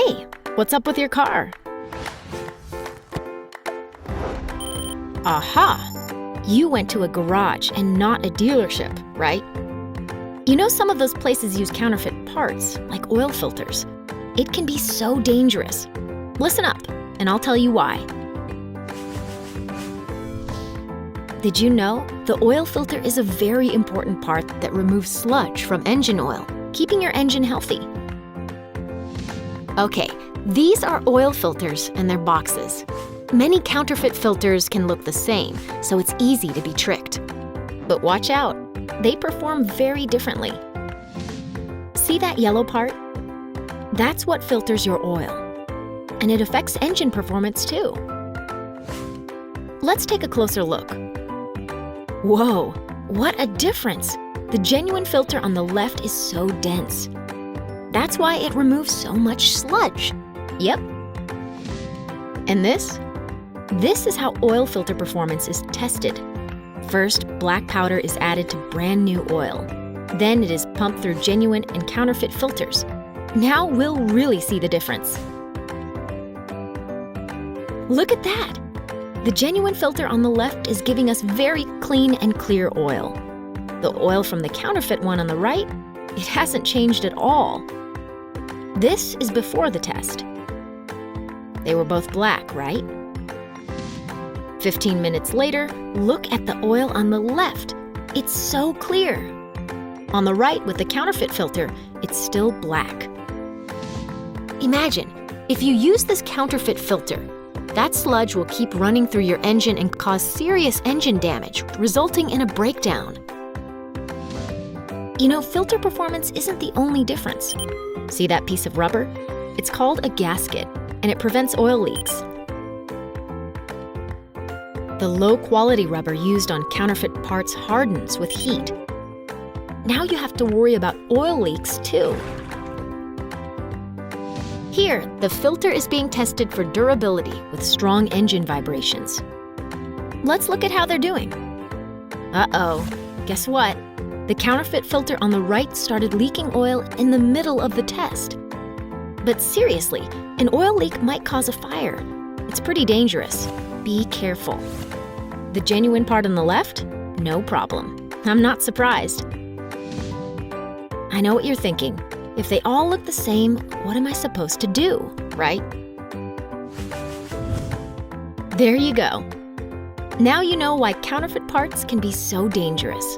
Hey, what's up with your car? Aha! You went to a garage and not a dealership, right? You know some of those places use counterfeit parts, like oil filters. It can be so dangerous. Listen up, and I'll tell you why. Did you know the oil filter is a very important part that removes sludge from engine oil, keeping your engine healthy? Okay, these are oil filters and their boxes. Many counterfeit filters can look the same, so it's easy to be tricked. But watch out, they perform very differently. See that yellow part? That's what filters your oil. And it affects engine performance too. Let's take a closer look. Whoa, what a difference! The genuine filter on the left is so dense. That's why it removes so much sludge. Yep. And this? This is how oil filter performance is tested. First, black powder is added to brand new oil. Then it is pumped through genuine and counterfeit filters. Now we'll really see the difference. Look at that! The genuine filter on the left is giving us very clean and clear oil. The oil from the counterfeit one on the right, it hasn't changed at all. This is before the test. They were both black, right? 15 minutes later, look at the oil on the left. It's so clear. On the right with the counterfeit filter, it's still black. Imagine, if you use this counterfeit filter, that sludge will keep running through your engine and cause serious engine damage, resulting in a breakdown. You know, filter performance isn't the only difference. See that piece of rubber? It's called a gasket, and it prevents oil leaks. The low-quality rubber used on counterfeit parts hardens with heat. Now you have to worry about oil leaks too. Here, the filter is being tested for durability with strong engine vibrations. Let's look at how they're doing. Uh-oh, guess what? The counterfeit filter on the right started leaking oil in the middle of the test. But seriously, an oil leak might cause a fire. It's pretty dangerous. Be careful. The genuine part on the left? No problem. I'm not surprised. I know what you're thinking. If they all look the same, what am I supposed to do, right? There you go. Now you know why counterfeit parts can be so dangerous.